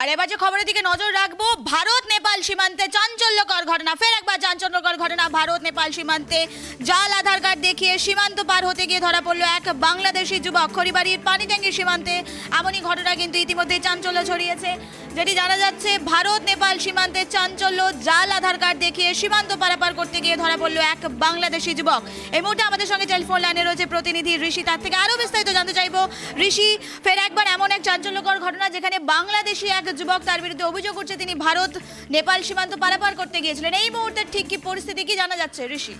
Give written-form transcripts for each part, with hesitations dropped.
আর এবার যে খবরের দিকে নজর রাখবো, ভারত নেপাল সীমান্তে চাঞ্চল্যকর ঘটনা। ফের একবার চাঞ্চল্যকর ঘটনা ভারত নেপাল সীমান্তে। জাল আধার কার্ড দেখিয়ে সীমান্ত পার হতে গিয়ে ধরা পড়লো এক বাংলাদেশি যুবক খড়িবাড়ির পানিট্যাঙ্গি সীমান্তে। এমনই ঘটনা কিন্তু ইতিমধ্যেই চাঞ্চল্য ছড়িয়েছে। যেটি জানা যাচ্ছে, ভারত নেপাল সীমান্তে চাঞ্চল্য, জাল আধার কার্ড দেখিয়ে সীমান্ত পারাপার করতে গিয়ে ধরা পড়লো এক বাংলাদেশি যুবক। এই মুহূর্তে আমাদের সঙ্গে টেলিফোন লাইনে রয়েছে প্রতিনিধি ঋষি, তার থেকে আরো বিস্তারিত জানতে চাইবো। ঋষি, ফের একবার এমন এক চাঞ্চল্যকর ঘটনা যেখানে বাংলাদেশি এক যুবক, তার বিরুদ্ধে অভিযোগ উঠছে তিনি ভারত নেপাল সীমান্ত পারাপার করতে গিয়েছিলেন। এই মুহূর্তে ঠিক কি পরিস্থিতি, কি জানা যাচ্ছে ঋষি?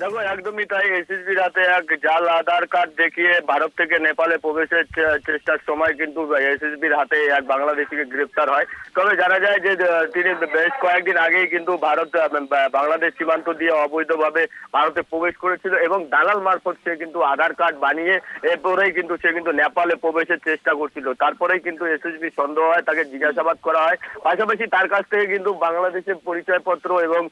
দেখো, একদমই তাই। এসএসবির হাতে এক জাল আধার কার্ড দেখিয়ে ভারত থেকে নেপালে প্রবেশের চেষ্টার সময় কিন্তু এসএসবির হাতে এক বাংলাদেশিকে গ্রেপ্তার হয়। তবে জানা যায় যে তিনি বেশ কয়েকদিন আগেই কিন্তু বাংলাদেশ সীমান্ত দিয়ে অবৈধভাবে ভারতে প্রবেশ করেছিল এবং দালাল মারফত সে কিন্তু আধার কার্ড বানিয়ে এরপরেই কিন্তু সে কিন্তু নেপালে প্রবেশের চেষ্টা করছিল। তারপরেই কিন্তু এসএসবি সন্দেহ হয়, তাকে জিজ্ঞাসাবাদ করা হয়। পাশাপাশি তার কাছ থেকে কিন্তু বাংলাদেশের পরিচয়পত্র এবং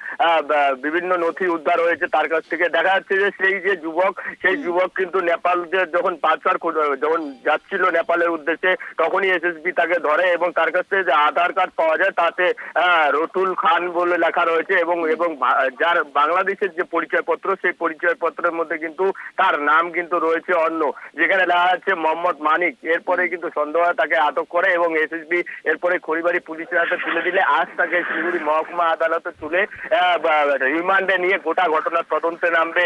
বিভিন্ন নথি উদ্ধার হয়েছে তার কাছ থেকে। দেখা যাচ্ছে যে সেই যুবক কিন্তু নেপাল যখন যখন যাচ্ছিল নেপালের উদ্দেশ্যে, তখনই এসএসবি তাকে ধরে এবং তার কাছ থেকে যে আধার কার্ড পাওয়া যায় তাতে রতুল খান বলে লেখা রয়েছে এবং যার বাংলাদেশের যে পরিচয়পত্র, সেই পরিচয়পত্রের মধ্যে কিন্তু তার নাম কিন্তু রয়েছে অন্য, যেখানে লেখা যাচ্ছে মোহাম্মদ মানিক। এরপরে কিন্তু সন্দেহ হয়, তাকে আটক করে এবং এসএসবি এরপরে খড়িবাড়ি পুলিশের হাতে তুলে দিলে আজ তাকে শিলিগুড়ি মহকুমা আদালতে তুলে রিমান্ডে নিয়ে গোটা ঘটনার তদন্তে নামবে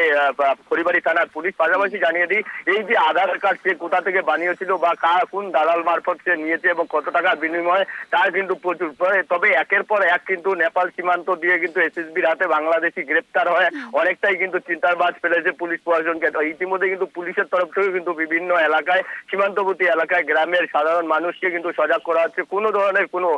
খড়িবাড়ি থানার পুলিশ। পাশাপাশি জানিয়ে দিই, এই যে আধার কার্ড সে কোথা থেকে বানিয়েছিল বা কোন দালাল মারফত সে নিয়েছে এবং কত টাকার বিনিময়ে, তার কিন্তু প্রচুর। তবে একের পর এক কিন্তু নেপাল সীমান্ত দিয়ে কিন্তু এসএসবির হাতে বাংলাদেশি গ্রেপ্তার হয় অনেকটাই কিন্তু চিন্তার বাজ ফেলেছে পুলিশ প্রশাসনকে। ইতিমধ্যে কিন্তু পুলিশের তরফ থেকে কিন্তু বিভিন্ন এলাকায়, সীমান্তবর্তী এলাকায় গ্রামের সাধারণ মানুষকে কিন্তু সজাগ করা হচ্ছে। কোনো ধরনের কোনো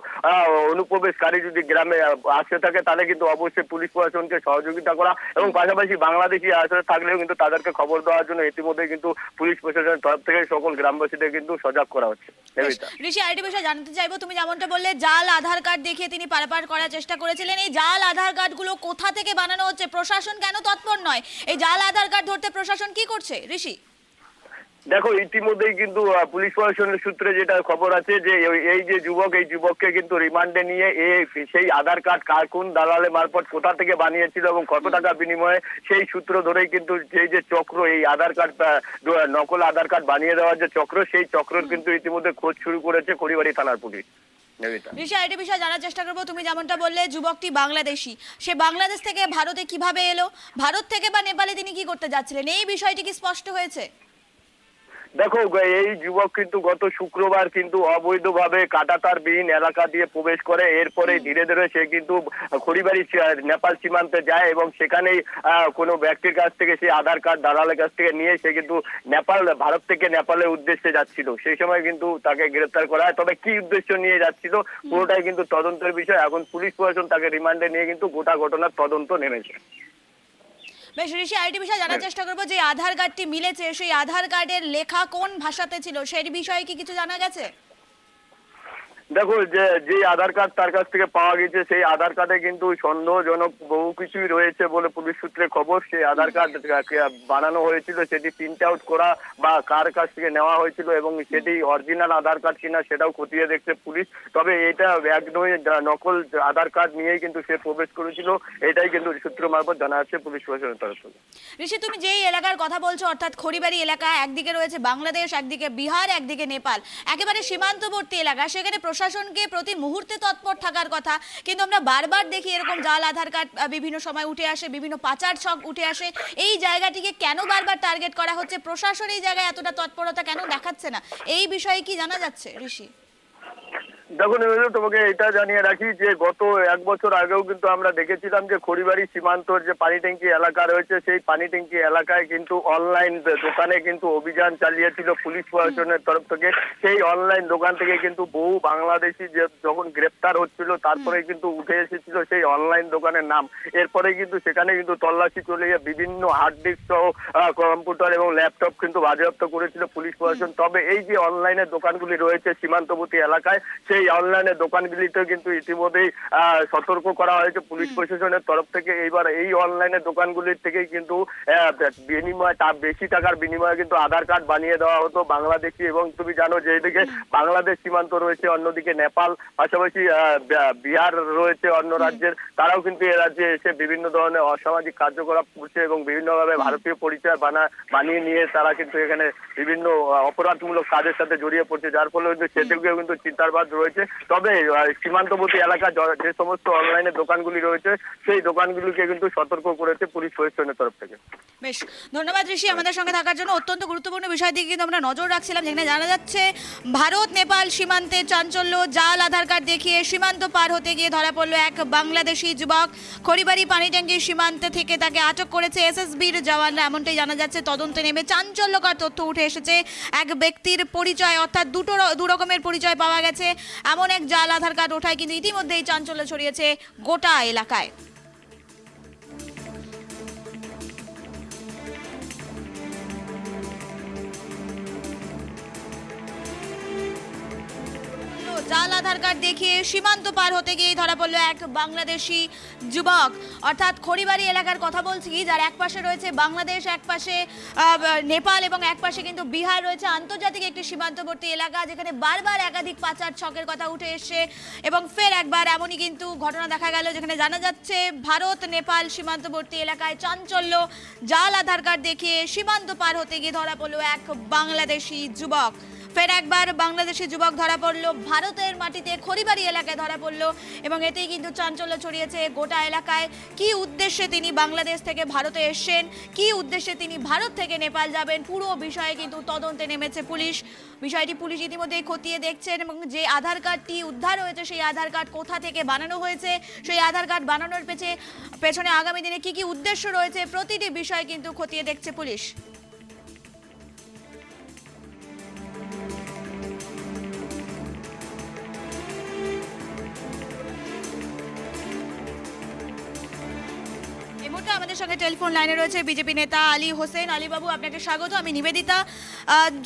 অনুপ্রবেশকারী যদি গ্রামে আসে থাকে তাহলে কিন্তু অবশ্যই পুলিশ প্রশাসনকে সহযোগিতা করা এবং পাশাপাশি বাংলাদেশি আসলে থাকলেও কিন্তু তাদেরকে খবর দেওয়ার জন্য ইতিমধ্যে কিন্তু পুলিশ প্রশাসনের তরফ থেকে সকল গ্রামবাসীদের কিন্তু সজাগ করা হচ্ছে। ঋষি, আরেকটি বিষয় জানতে চাইবো, তুমি যেমনটা বললে জাল আধার কার্ড দেখিয়ে তিনি পারাপার করার চেষ্টা করেছিলেন, এই জাল আধার কার্ডগুলো কোথা থেকে বানানো হচ্ছে? প্রশাসন কেন তৎপর নয়? এই জাল আধার কার্ড ধরতে প্রশাসন কি করছে ঋষি? দেখো, ইতিমধ্যেই কিন্তু পুলিশ প্রশাসনের সূত্রে যেটা খবর আছে যে এই যে এই যুবককে কিন্তু রিমান্ডে নিয়ে সেই আধার কার্ড কোন দালালের মারফত কোথা থেকে বানিয়েছিল এবং কত টাকা বিনিময়ে, সেই সূত্র ধরেই কিন্তু এই যে চক্র, এই আধার কার্ড নকল আধার কার্ড বানিয়ে দেওয়ার যে চক্র, সেই চক্রের কিন্তু ইতিমধ্যে খোঁজ শুরু করেছে খড়িবাড়ি থানার পুলিশ। ঋষি, আরেকটি বিষয় জানার চেষ্টা করবো, তুমি যেমনটা বললে যুবকটি বাংলাদেশি, সে বাংলাদেশ থেকে ভারতে কিভাবে এলো? ভারত থেকে বা নেপালে তিনি কি করতে যাচ্ছিলেন, এই বিষয়টি কি স্পষ্ট হয়েছে? দেখো, এই যুবক কিন্তু গত শুক্রবার কিন্তু অবৈধভাবে কাঁটাতারবিহীন এলাকা দিয়ে প্রবেশ করে। এরপরে ধীরে ধীরে সে কিন্তু খড়িবাড়ি নেপাল সীমান্তে যায় এবং সেখানেই কোনো ব্যক্তির কাছ থেকে সেই আধার কার্ড দালালের কাছ থেকে নিয়ে সে কিন্তু ভারত থেকে নেপালের উদ্দেশ্যে যাচ্ছিল। সেই সময় কিন্তু তাকে গ্রেপ্তার করা হয়। তবে কি উদ্দেশ্য নিয়ে যাচ্ছিল পুরোটাই কিন্তু তদন্তের বিষয়। এখন পুলিশ প্রশাসন তাকে রিমান্ডে নিয়ে কিন্তু গোটা ঘটনার তদন্ত নেমেছে। বেশ ঋষি, আরেকটি বিষয় জানার চেষ্টা করবো, যে আধার কার্ডটি মিলেছে, সেই আধার কার্ডের লেখা কোন ভাষাতে ছিল সেই বিষয়ে কি কিছু জানা গেছে? দেখো, যে আধার কার্ড তার কাছ থেকে পাওয়া গেছে, সেই আধার কার্ডে কিন্তু সন্দেহজনক বহু কিছুই রয়েছে বলে পুলিশ সূত্রে খবর। সেই আধার কার্ড বানানো হয়েছিল, সেটি প্রিন্ট আউট করা বা কার কাছ থেকে নেওয়া হয়েছিল এবং সেটি অরিজিনাল আধার কার্ড কিনা সেটাও খতিয়ে দেখছে পুলিশ। তবে এটা একদমই নকল আধার কার্ড নিয়েই কিন্তু সে প্রবেশ করেছিল, এটাই কিন্তু সূত্র মারফত জানা যাচ্ছে পুলিশ প্রশাসনের তরফ থেকে। ঋষি, তুমি যেই এলাকার কথা বলছো, অর্থাৎ খড়িবাড়ি এলাকা, একদিকে রয়েছে বাংলাদেশ, একদিকে বিহার, একদিকে নেপাল, একেবারে সীমান্তবর্তী এলাকা, সেখানে প্রশাসনকে প্রতি মুহূর্তে তৎপর থাকার কথা, কিন্তু আমরা বারবার দেখি এরকম জাল আধার কার্ড বিভিন্ন সময় উঠে আসে, বিভিন্ন পাচার ছক উঠে আসে। এই জায়গাটিকে কেন বারবার টার্গেট করা হচ্ছে? প্রশাসন এই জায়গায় এতটা তৎপরতা কেন দেখাচ্ছে না? এই বিষয়ে কি জানা যাচ্ছে ঋষি? দেখো, তোমাকে এটা জানিয়ে রাখি যে গত এক বছর আগেও কিন্তু আমরা দেখেছিলাম যে খড়িবাড়ি সীমান্তর যে পানি ট্যাঙ্কি এলাকা রয়েছে, সেই পানি ট্যাঙ্কি এলাকায় কিন্তু অনলাইন দোকানে কিন্তু অভিযান চালিয়েছিল পুলিশ প্রশাসনের তরফ থেকে। সেই অনলাইন দোকান থেকে কিন্তু বহু বাংলাদেশি যখন গ্রেপ্তার হচ্ছিল, তারপরে কিন্তু উঠে এসেছিল সেই অনলাইন দোকানের নাম। এরপরে কিন্তু সেখানে কিন্তু তল্লাশি চলে বিভিন্ন হার্ড ডিস্ক সহ কম্পিউটার এবং ল্যাপটপ কিন্তু বাজেয়াপ্ত করেছিল পুলিশ প্রশাসন। তবে এই যে অনলাইনের দোকানগুলি রয়েছে সীমান্তবর্তী এলাকায়, সেই সেই অনলাইনে দোকানগুলিতে কিন্তু ইতিমধ্যেই সতর্ক করা হয়েছে পুলিশ প্রশাসনের তরফ থেকে। এইবার এই অনলাইনে দোকানগুলির থেকেই কিন্তু বেশি টাকার বিনিময়ে কিন্তু আধার কার্ড বানিয়ে দেওয়া হতো বাংলাদেশি। এবং তুমি জানো যে এদিকে বাংলাদেশ সীমান্ত রয়েছে, অন্যদিকে নেপাল, পাশাপাশি বিহার রয়েছে অন্য রাজ্যের, তারাও কিন্তু এ রাজ্যে এসে বিভিন্ন ধরনের অসামাজিক কার্যকলাপ করছে এবং বিভিন্নভাবে ভারতীয় পরিচয় বানিয়ে নিয়ে তারা কিন্তু এখানে বিভিন্ন অপরাধমূলক কাজের সাথে জড়িয়ে পড়ছে, যার ফলে কিন্তু সেদিকেও কিন্তু চিন্তার রয়েছে। তবে সীমান্তবর্তী এলাকা যে সমস্ত অনলাইনে দোকানগুলি রয়েছে সেই দোকানগুলিকে কিন্তু সতর্ক করেছে পুলিশ প্রশাসনের তরফ থেকে। বেশ, ধন্যবাদ ঋষি আমাদের সঙ্গে থাকার জন্য। অত্যন্ত গুরুত্বপূর্ণ বিষয় দিকে কিন্তু আমরা নজর রাখছিলাম, যেখানে জানা যাচ্ছে ভারত নেপাল সীমান্তে চাঞ্চল্য, জাল আধার কার্ড দেখিয়ে সীমান্ত পার হতে গিয়ে ধরা পড়লো এক বাংলাদেশি যুবক। খড়িবাড়ি পানিট্যাঙ্কি সীমান্ত থেকে তাকে আটক করেছে এসএসবির জওয়ানরা, এমনটাই জানা যাচ্ছে। তদন্তে নেমে চাঞ্চল্যকর তথ্য উঠে এসেছে। এক ব্যক্তির পরিচয়, অর্থাৎ দু রকমের পরিচয় পাওয়া গেছে, এমন এক জাল আধার কার্ড ওঠায় কিন্তু ইতিমধ্যেই চাঞ্চল্য ছড়িয়েছে গোটা এলাকায়। জাল আধার কার্ড দেখিয়ে সীমান্ত পার হতে গিয়ে ধরা পড়লো এক বাংলাদেশি যুবক। অর্থাৎ খড়িবাড়ি এলাকার কথা বলছি, যার এক পাশে রয়েছে বাংলাদেশ, এক পাশে নেপাল এবং এক পাশে কিন্তু বিহার রয়েছে। আন্তর্জাতিক একটি সীমান্তবর্তী এলাকা, যেখানে বারবার একাধিক পাচার ছকের কথা উঠে এসছে এবং ফের একবার এমনই কিন্তু ঘটনা দেখা গেল, যেখানে জানা যাচ্ছে ভারত নেপাল সীমান্তবর্তী এলাকায় চাঞ্চল্য। জাল আধার কার্ড দেখিয়ে সীমান্ত পার হতে গিয়ে ধরা পড়লো এক বাংলাদেশি যুবক। ফের একবার বাংলাদেশি যুবক ধরা পড়লো, ভারতের মাটিতে খড়িবাড়ি এলাকায় ধরা পড়লো এবং এতেই কিন্তু চাঞ্চল্য ছড়িয়েছে গোটা এলাকায়। কি উদ্দেশ্যে তিনি বাংলাদেশ থেকে ভারতে এসেছেন, কি উদ্দেশ্যে তিনি ভারত থেকে নেপাল যাবেন, পুরো বিষয়ে কিন্তু তদন্তে নেমেছে পুলিশ। বিষয়টি পুলিশ ইতিমধ্যেই খতিয়ে দেখছেন এবং যে আধার কার্ডটি উদ্ধার হয়েছে সেই আধার কার্ড কোথা থেকে বানানো হয়েছে, সেই আধার কার্ড বানানোর পেছনে আগামী দিনে কি কি উদ্দেশ্য রয়েছে, প্রতিটি বিষয় কিন্তু খতিয়ে দেখছে পুলিশ। আমাদের সঙ্গে টেলিফোন লাইনে রয়েছে বিজেপি নেতা আলী হোসেন। আলী বাবু, আপনাকে স্বাগত। আমি নিবেদিতা।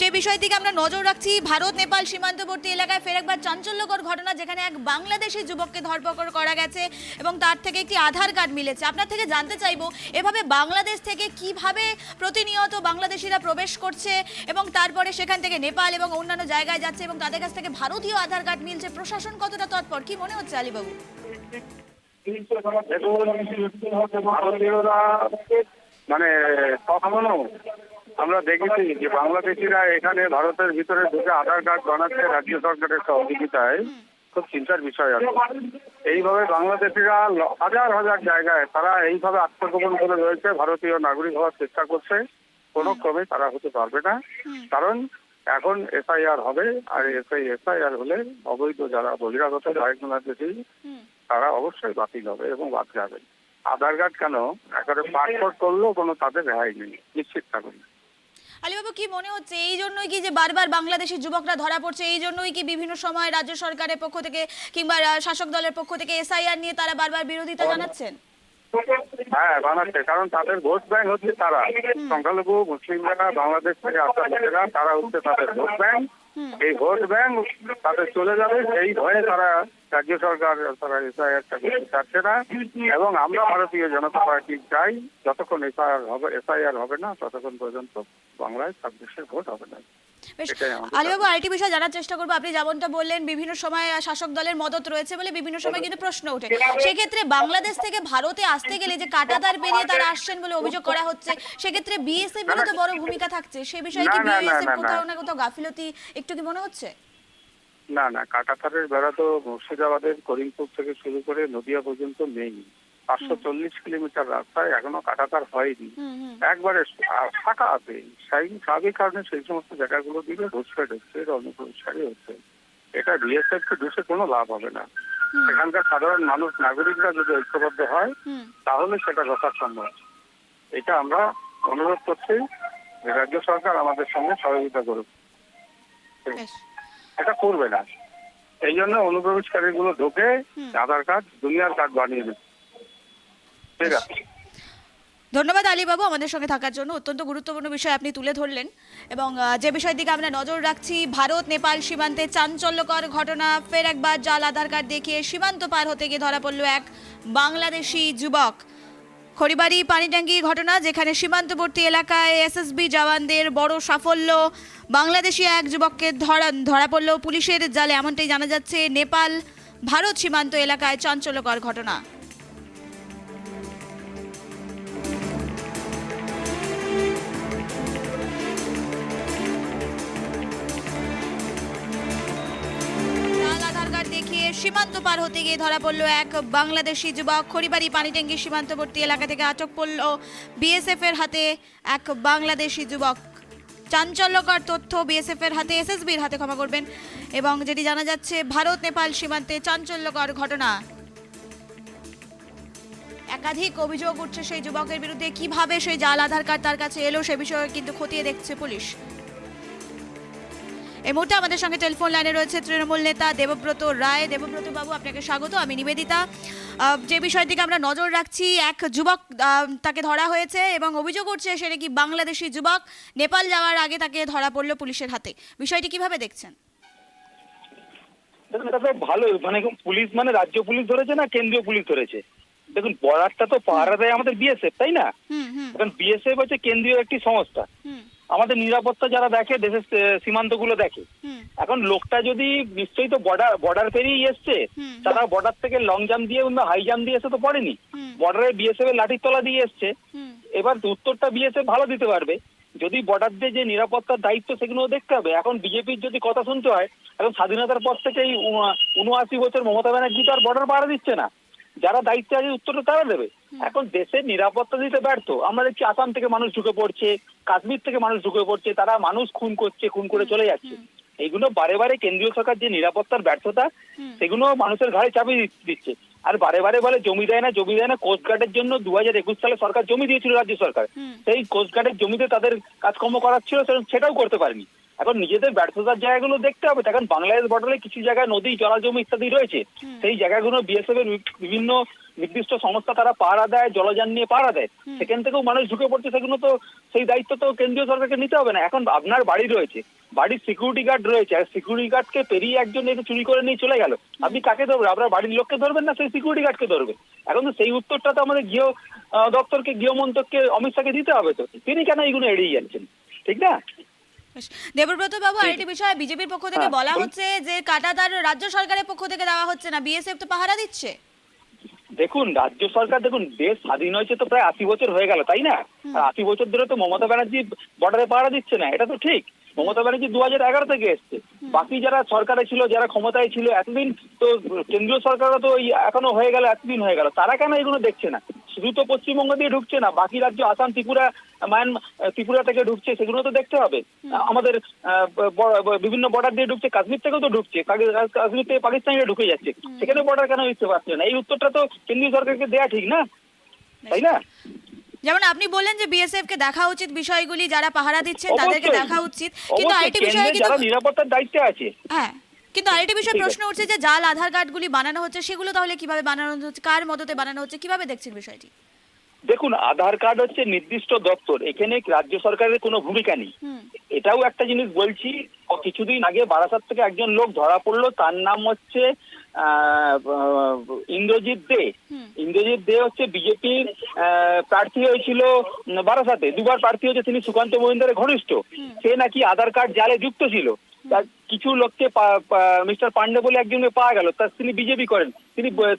যে বিষয় দিকে আমরা নজর রাখছি, ভারত নেপাল সীমান্তবর্তী এলাকায় ফের একবার চাঞ্চল্যকর ঘটনা, যেখানে এক বাংলাদেশি যুবককে ধরপকড় করা গেছে এবং তার থেকে একটি আধার কার্ড মিলেছে। আপনার থেকে জানতে চাইবো, এভাবে বাংলাদেশ থেকে কিভাবে প্রতিনিয়ত বাংলাদেশিরা প্রবেশ করছে এবং তারপরে সেখান থেকে নেপাল এবং অন্যান্য জায়গায় যাচ্ছে এবং তাদের কাছ থেকে ভারতীয় আধার কার্ড মিলছে, প্রশাসন কতটা তৎপর, কি মনে হচ্ছে আলী বাবু? ভারতীয়রা মানে কখনো আমরা দেখেছি যে বাংলাদেশিরা এখানে ভারতের ভিতরে ঢুকে আধার কার্ড বানাচ্ছে রাজ্য সরকারের সহযোগিতায়, খুব চিন্তার বিষয় আছে। এইভাবে বাংলাদেশিরা হাজার হাজার জায়গায় তারা এইভাবে আত্মগোপন করে রয়েছে, ভারতীয় নাগরিক হওয়ার চেষ্টা করছে। কোনো ক্রমে তারা হতে পারবে না, কারণ এখন এসআইআর হবে, আর এসআইআর হলে অবৈধ যারা বহিরাগত বাংলাদেশি তারা অবশ্যই বাতিল হবে এবং বাদ যাবে। আধার কার্ড কেন, একেবারে পাসপোর্ট করলেও কোনো তাদের রেহাই নেই, নিশ্চিত থাকুন। আলীবাবু, কি মনে হচ্ছে এই জন্যই কি যে বারবার বাংলাদেশি যুবকরা ধরা পড়ছে, এই জন্যই কি বিভিন্ন সময় রাজ্য সরকারের পক্ষ থেকে কিংবা শাসক দলের পক্ষ থেকে এসআইআর নিয়ে তারা বারবার বিরোধিতা জানাচ্ছেন? হ্যাঁ, বানাচ্ছে, কারণ তাদের ভোট ব্যাংক হচ্ছে তারা। সংখ্যালঘু মুসলিমরা, বাংলাদেশ থেকে আসা লোকেরা, তারা হচ্ছে তাদের ভোট ব্যাংক। এই ভোট ব্যাংক তাদের চলে যাবে, সেই ভয়ে তারা রাজ্য সরকার তারা এসআইআরটা করতে চাচ্ছে না। এবং আমরা ভারতীয় জনতা পার্টি চাই যতক্ষণ এসআইআর হবে না ততক্ষণ পর্যন্ত বাংলায় 26-এর ভোট হবে না। আলীবাবু, আরেকটি বিষয় জানার চেষ্টা করবো। আপনি যেমনটা বললেন বিভিন্ন সময় শাসক দলের মদত রয়েছে বলে বিভিন্ন সময় কিন্তু প্রশ্ন ওঠে, সেক্ষেত্রে বাংলাদেশ থেকে ভারতে আসতে গেলে যে কাঁটাতার পেরিয়ে তারা আসছেন বলে অভিযোগ করা হচ্ছে, সেক্ষেত্রে বিএসএফ এর তো বড় ভূমিকা থাকছে, সে বিষয়ে কি বিএসএফ কোথাও না কোথাও গাফিলতি একটু কি মনে হচ্ছে? না না, কাঁটাতারের বেড়া তো মুর্শিদাবাদের করিমপুর থেকে শুরু করে নদিয়া পর্যন্ত নেই। 540 কিলোমিটার রাস্তায় এখনো কাঁটাতার হয়নি, একবারে ফাঁকা আছে। স্বাভাবিক কারণে সেই সমস্ত জায়গাগুলো দিকে ঘুষপেট হচ্ছে, অনুপ্রবেশকারী হচ্ছে। এটা বিএসএফ কে দোষে কোনো লাভ হবে না। সেখানকার সাধারণ মানুষ, নাগরিকরা যদি ঐক্যবদ্ধ হয় তাহলে সেটা রক্ষা সম্ভব। এটা আমরা অনুরোধ করছি রাজ্য সরকার আমাদের সঙ্গে সহযোগিতা করুক। এটা করবে না, এই জন্য অনুপ্রবেশকারী গুলো ঢোকে আধার কার্ড, দুনিয়ার কার্ড বানিয়ে দেবে। ঠিক আছে, ধন্যবাদ আলীবাবু আমাদের সঙ্গে থাকার জন্য। অত্যন্ত গুরুত্বপূর্ণ বিষয় আপনি তুলে ধরলেন এবং যে বিষয়ের দিকে আমরা নজর রাখছি, ভারত নেপাল সীমান্তে চাঞ্চল্যকর ঘটনা। ফের একবার জাল আধার কার্ড দেখিয়ে সীমান্ত পার হতে গিয়ে ধরা পড়ল এক বাংলাদেশি যুবক। খড়িবাড়ি পানিট্যাঙ্কি ঘটনা, যেখানে সীমান্তবর্তী এলাকায় এসএসবি জওয়ানদের বড় সাফল্য। বাংলাদেশি এক যুবককে ধরা পড়ল পুলিশের জালে, এমনটাই জানা যাচ্ছে। নেপাল ভারত সীমান্ত এলাকায় চাঞ্চল্যকর ঘটনা। দেখিয়ে সীমান্ত পার হতে গিয়ে ধরা পড়ল এক বাংলাদেশি যুবক। খড়িবাড়ি পানিট্যাঙ্কি সীমান্তবর্তী এলাকা থেকে আটক পড়ল বিএসএফ এর হাতে এক বাংলাদেশি যুবক। চাঞ্চল্যকর তথ্য, বিএসএফ এর হাতে, এসএসবির হাতে, ক্ষমা করবেন। এবং যেটি জানা যাচ্ছে, ভারত নেপাল সীমান্তে চাঞ্চল্যকর ঘটনা। একাধিক অভিযোগ উঠছে সেই যুবকের বিরুদ্ধে। কিভাবে সেই জাল আধার কার্ড তার কাছে এলো সে বিষয়ে কিন্তু খতিয়ে দেখছে পুলিশ। এই মুহূর্তে আমাদের সঙ্গে টেলিফোন লাইনে রয়েছে তৃণমূল নেতা দেবব্রত রায়। দেবব্রত বাবু, আপনাকে স্বাগত। আমি নিবেদিতা। যে বিষয়ের দিকে আমরা নজর রাখছি, এক যুবক তাকে ধরা হয়েছে এবং অভিযোগ উঠছে সে নাকি বাংলাদেশি যুবক। নেপাল যাওয়ার আগে তাকে ধরা পড়লো পুলিশের হাতে। বিষয়টি কিভাবে দেখছেন? দেখুন, এটা তো ভালো, মানে পুলিশ মানে রাজ্য পুলিশ ধরেছে না কেন্দ্রীয় পুলিশ ধরেছে? দেখুন, বর্ডারটা তো পাহারা দেয় আমাদের বিএসএফ, তাই না? এখন বিএসএফ হচ্ছে কেন্দ্রীয় একটি সংস্থা, আমাদের নিরাপত্তা যারা দেখে, দেশের সীমান্তগুলো দেখে। এখন লোকটা যদি নিশ্চয়ই তো বর্ডার পেরিয়ে এসছে, তারা বর্ডার থেকে লং জাম্প দিয়ে কিংবা হাই জাম্প দিয়ে এসে তো পড়েনি, বর্ডারে বিএসএফ এর লাঠির তলা দিয়ে এসছে। এবার উত্তরটা বিএসএফ ভালো দিতে পারবে। যদি বর্ডার দিয়ে যে নিরাপত্তার দায়িত্ব সেগুলো দেখতে হবে। এখন বিজেপির যদি কথা শুনতে হয়, এখন স্বাধীনতার পর থেকে এই ৭৯ বছর মমতা ব্যানার্জি তো আর বর্ডার পাহারা দিচ্ছে না, যারা দায়িত্বে আছে উত্তরটা তারা দেবে। এখন দেশের নিরাপত্তা দিতে ব্যর্থ। আমরা দেখছি আসাম থেকে মানুষ ঢুকে পড়ছে, কাশ্মীর থেকে মানুষ ঢুকে পড়ছে, তারা মানুষ খুন করছে, খুন করে চলে যাচ্ছে। এইগুলো বারে বারে কেন্দ্রীয় সরকার যে নিরাপত্তার ব্যর্থতা, সেগুলো মানুষের ঘাড়ে চাপিয়ে দিচ্ছে। আর বারে বারে বলে জমি দেয় না, জমি দেয় না। কোস্টগার্ডের জন্য 2021 সালে সরকার জমি দিয়েছিল রাজ্য সরকার, সেই কোস্টগার্ডের জমিতে তাদের কাজকর্ম করার ছিল, সেটাও করতে পারেনি। এখন নিজেদের ব্যর্থতার জায়গাগুলো দেখতে হবে। এখন বাংলাদেশ বর্ডারে কিছু জায়গায় নদী, জলাজমি ইত্যাদি রয়েছে, সেই জায়গাগুলো বিএসএফ এর বিভিন্ন নির্দিষ্ট সংস্থা তারা পাহারা দেয়, জলযান নিয়ে পাহারা দেয়। সেখান থেকেও মানুষ ঢুকে পড়ছে, সেগুলো তো সেই দায়িত্ব তো কেন্দ্রীয় সরকারকে নিতে হবে না? এখন আপনার বাড়ি রয়েছে, বাড়ির সিকিউরিটি গার্ড রয়েছে, আর সিকিউরিটি গার্ডকে পেরিয়ে একজন এসে চুরি করে নিয়ে চলে গেল, আপনি কাকে ধরবেন? আপনার বাড়ির লোককে ধরবেন না সেই সিকিউরিটি গার্ডকে ধরবেন? এখন তো সেই উত্তরটা তো আমাদের গৃহ দপ্তরকে, গৃহমন্ত্রককে, অমিত শাহকে দিতে হবে। তো তিনি কেন এইগুলো এড়িয়ে যাচ্ছেন? ঠিক না? দেবব্রত বাবু, আরেকটি বিষয়, বিজেপির পক্ষ থেকে বলা হচ্ছে যে কাটাতার রাজ্য সরকারের পক্ষ থেকে দেওয়া হচ্ছে না, বিএসএফ তো পাহারা দিচ্ছে। দেখুন, রাজ্য সরকার, দেখুন দেশ স্বাধীন হয়েছে তো প্রায় 80 বছর হয়ে গেল, তাই না? আর 80 বছর ধরে তো মমতা ব্যানার্জি বর্ডারে পাহারা দিচ্ছে না, এটা তো ঠিক। মমতা ব্যানার্জি 2011 থেকে এসছে। বাকি যারা সরকারে ছিল, যারা ক্ষমতায় ছিল এতদিন, তো কেন্দ্রীয় সরকারও তো এখনো হয়ে গেল, এতদিন হয়ে গেল, তারা কেন এগুলো দেখছে না? শুধু তো পশ্চিমবঙ্গ দিয়ে ঢুকছে না, বাকি রাজ্য আসাম, ত্রিপুরা, ত্রিপুরা থেকে ঢুকছে, সেগুলো তো দেখতে হবে। আমাদের বিভিন্ন বর্ডার দিয়ে ঢুকছে, কাশ্মীর থেকেও তো ঢুকছে, কাশ্মীর থেকে পাকিস্তানে ঢুকে যাচ্ছে, সেখানে বর্ডার কেন দিতে পারছে না? এই উত্তরটা তো কেন্দ্রীয় সরকারকে দেয়া ঠিক না, তাই না? যেমন আপনি বললেন যে বিএসএফ কে দেখা উচিত বিষয়গুলি, যারা পাহারা দিচ্ছেন তাদেরকে দেখা উচিত, কিন্তু আরেকটি বিষয় যারা নিরাপত্তার দায়িত্বে আছে। হ্যাঁ, কিন্তু আরেকটি বিষয় প্রশ্ন উঠছে যে জাল আধার কার্ডগুলি বানানো হচ্ছে, সেগুলো তাহলে কিভাবে বানানো হচ্ছে, কার মদতে বানানো হচ্ছে, কিভাবে দেখছেন বিষয়টি? দেখুন, আধার কার্ড হচ্ছে নির্দিষ্ট দপ্তর, এখানে রাজ্য সরকারের কোনো ভূমিকা নেই। এটাও একটা জিনিস বলছি, কিছুদিন আগে বারাসাত থেকে একজন লোক ধরা পড়লো, তার নাম হচ্ছে ইন্দ্রজিৎ দে। ইন্দ্রজিৎ দে হচ্ছে বিজেপির প্রার্থী হয়েছিল বারাসাতে, দুবার প্রার্থী হয়েছে, তিনি সুকান্ত মহিন্দারের ঘনিষ্ঠ। সে নাকি আধার কার্ড জালে যুক্ত ছিল। তার কিছু লোককে, মিস্টার পান্ডে বলে একজনকে পাওয়া গেল, তিনি বিজেপি করেন,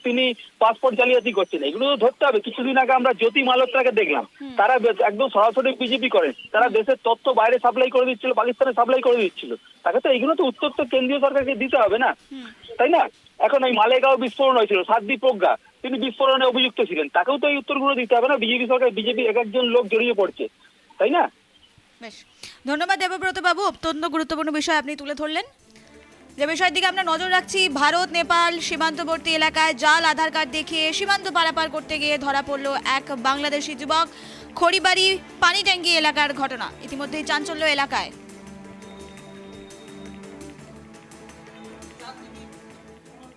তিনি পাসপোর্ট জালিয়াতি করছেন। এগুলো তো ধরতে হবে। কিছুদিন আগে আমরা জ্যোতি মালহোত্রাকে দেখলাম, তারা একদম সরাসরি বিজেপি করেন, তারা দেশের তথ্য বাইরে সাপ্লাই করে দিচ্ছিল, পাকিস্তানে সাপ্লাই করে দিচ্ছিল। তাকে তো এগুলো তো উত্তর তো কেন্দ্রীয় সরকারকে দিতে হবে না, তাই না? এখন ওই মালেগাঁও বিস্ফোরণ হয়েছিল, সাতদীপ প্রজ্ঞা, তিনি বিস্ফোরণে অভিযুক্ত ছিলেন, তাকেও তো এই উত্তরগুলো দিতে হবে না? বিজেপি সরকার, বিজেপি এক একজন লোক জড়িয়ে পড়ছে, তাই না? বেশ, ধন্যবাদ দেবব্রত বাবু, অত্যন্ত গুরুত্বপূর্ণ বিষয় আপনি তুলে ধরলেন। যে বিষয়ের দিকে আমরা নজর রাখছি, ভারত নেপাল সীমান্তবর্তী এলাকায় জাল আধার কার্ড দেখিয়ে সীমান্ত পারাপার করতে গিয়ে ধরা পড়ল এক বাংলাদেশি যুবক। খড়িবাড়ি পানিট্যাঙ্কি এলাকার ঘটনা, ইতিমধ্যেই চাঞ্চল্য এলাকায়।